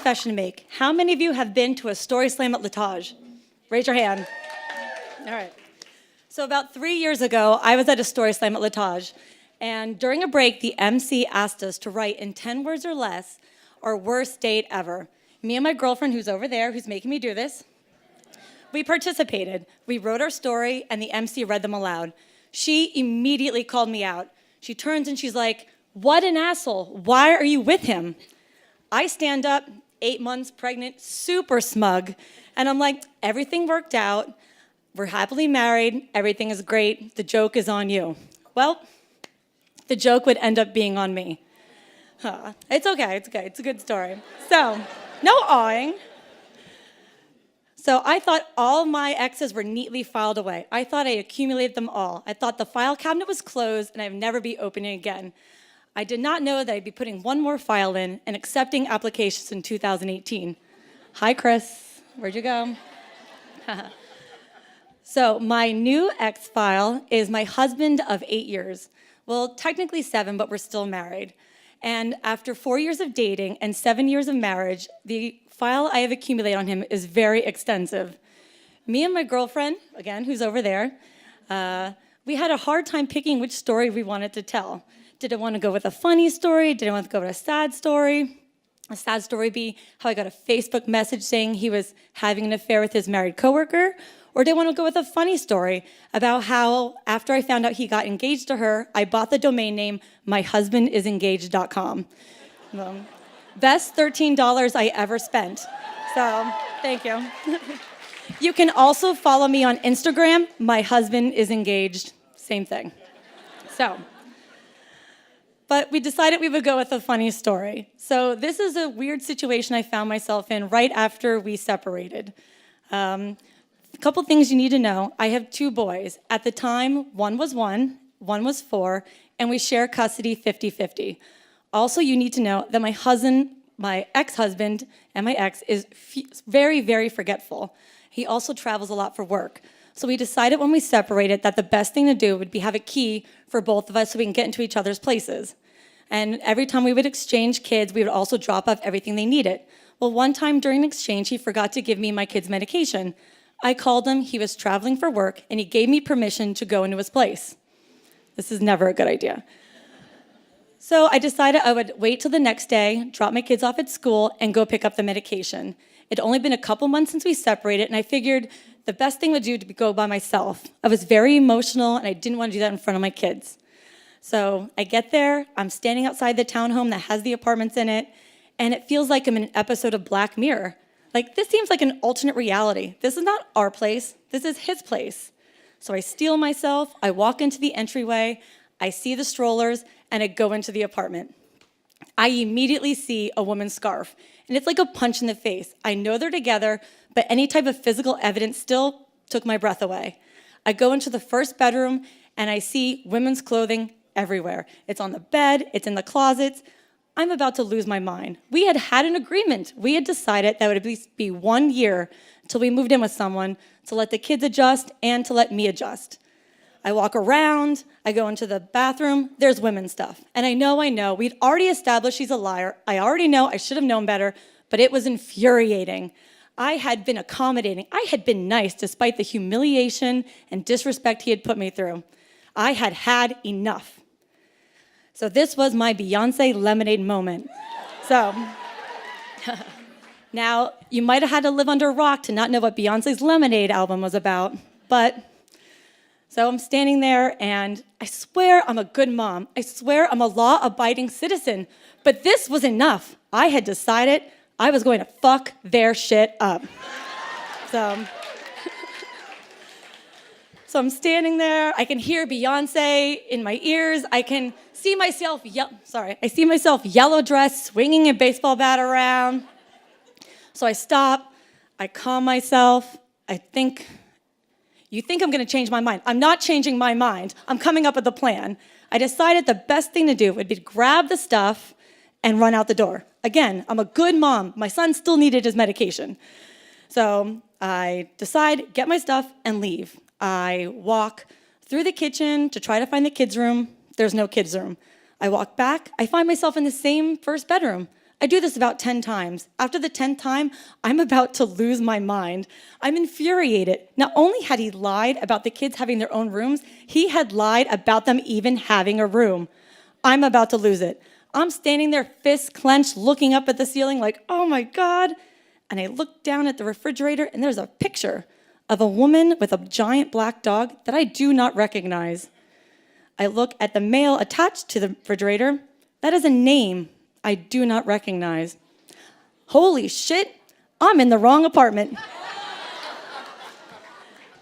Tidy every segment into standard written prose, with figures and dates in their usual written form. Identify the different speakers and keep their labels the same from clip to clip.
Speaker 1: confession to make. How many of you have been to a StorySlam at Latage? Raise your hand. All right. So about 3 years ago, I was at a StorySlam at Latage, and during a break, the MC asked us to write in 10 words or less our worst date ever. Me and my girlfriend, who's over there, who's making me do this, we participated. We wrote our story, and the MC read them aloud. She immediately called me out. She turns and she's like, "What an asshole. Why are you with him?" I stand up, 8 months pregnant, super smug, and I'm like, "Everything worked out. We're happily married. Everything is great. The joke is on you." Well, the joke would end up being on me. It's okay. It's a good story. So, no awing. So I thought all my exes were neatly filed away. I thought I accumulated them all. I thought the file cabinet was closed and I'd never be opening again. I did not know that I'd be putting one more file in and accepting applications in 2018. Hi, Chris. Where'd you go? So my new ex file is my husband of 8 years. Well, technically 7, but we're still married. And after 4 years of dating and 7 years of marriage, the file I have accumulated on him is very extensive. Me and my girlfriend, again, who's over there, we had a hard time picking which story we wanted to tell. Did I want to go with a funny story? Did I want to go with a sad story? A sad story be how I got a Facebook message saying he was having an affair with his married coworker? Or did I want to go with a funny story about how, after I found out he got engaged to her, I bought the domain name myhusbandisengaged.com. Best $13 I ever spent. So, thank you. You can also follow me on Instagram. My husband is engaged. Same thing. But we decided we would go with a funny story. So this is a weird situation I found myself in right after we separated. A couple things you need to know. I have 2 boys. At the time, one was 1 was 4, and we share custody 50-50. Also, you need to know that my ex-husband and my ex is very, very forgetful. He also travels a lot for work. So we decided when we separated that the best thing to do would be have a key for both of us so we can get into each other's places. And every time we would exchange kids, we would also drop off everything they needed. Well, one time during exchange, he forgot to give me my kid's medication. I called him, he was traveling for work, and he gave me permission to go into his place. This is never a good idea. So I decided I would wait till the next day, drop my kids off at school, and go pick up the medication. It'd only been a couple months since we separated, and I figured the best thing would do to go by myself. I was very emotional, and I didn't want to do that in front of my kids. So I get there, I'm standing outside the townhome that has the apartments in it, and it feels like I'm in an episode of Black Mirror. Like, this seems like an alternate reality. This is not our place, this is his place. So I steel myself, I walk into the entryway, I see the strollers, and I go into the apartment. I immediately see a woman's scarf, and it's like a punch in the face. I know they're together, but any type of physical evidence still took my breath away. I go into the first bedroom, and I see women's clothing everywhere. It's on the bed, it's in the closets. I'm about to lose my mind. We had had an agreement. We had decided that it would at least be 1 year till we moved in with someone to let the kids adjust and to let me adjust. I walk around, I go into the bathroom, there's women's stuff. And I know, we'd already established she's a liar. I already know, I should have known better, but it was infuriating. I had been accommodating. I had been nice despite the humiliation and disrespect he had put me through. I had had enough. So this was my Beyonce lemonade moment. So now, you might have had to live under a rock to not know what Beyonce's Lemonade album was about, so I'm standing there, and I swear I'm a good mom. I swear I'm a law-abiding citizen. But this was enough. I had decided I was going to fuck their shit up. So I'm standing there. I can hear Beyonce in my ears. I can see myself, yellow dress, swinging a baseball bat around. So I stop. I calm myself. You think I'm going to change my mind. I'm not changing my mind. I'm coming up with a plan. I decided the best thing to do would be to grab the stuff and run out the door. Again, I'm a good mom. My son still needed his medication. So I decide, get my stuff, and leave. I walk through the kitchen to try to find the kids' room. There's no kids' room. I walk back. I find myself in the same first bedroom. I do this about 10 times. After the 10th time, I'm about to lose my mind. I'm infuriated. Not only had he lied about the kids having their own rooms, he had lied about them even having a room. I'm about to lose it. I'm standing there, fists clenched, looking up at the ceiling like, oh my God. And I look down at the refrigerator, and there's a picture of a woman with a giant black dog that I do not recognize. I look at the mail attached to the refrigerator. That is a name I do not recognize. Holy shit, I'm in the wrong apartment.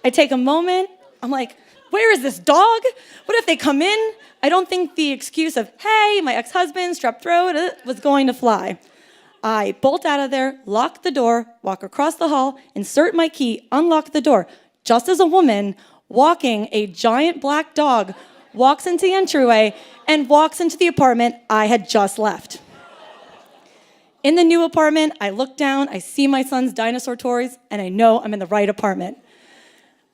Speaker 1: I take a moment. I'm like, where is this dog? What if they come in? I don't think the excuse of, hey, my ex-husband, strep throat, was going to fly. I bolt out of there, lock the door, walk across the hall, insert my key, unlock the door, just as a woman walking a giant black dog walks into the entryway and walks into the apartment I had just left. In the new apartment, I look down, I see my son's dinosaur toys, and I know I'm in the right apartment.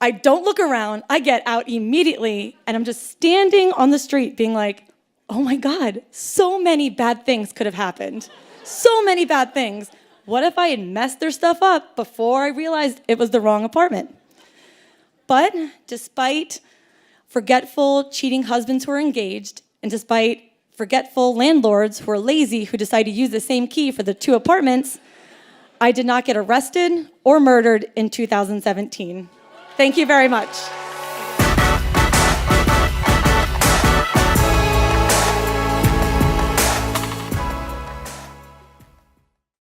Speaker 1: I don't look around, I get out immediately, and I'm just standing on the street being like, oh my God, so many bad things could have happened. So many bad things. What if I had messed their stuff up before I realized it was the wrong apartment? But despite forgetful, cheating husbands who are engaged, and despite forgetful landlords who are lazy who decide to use the same key for the two apartments, I did not get arrested or murdered in 2017. Thank you very much.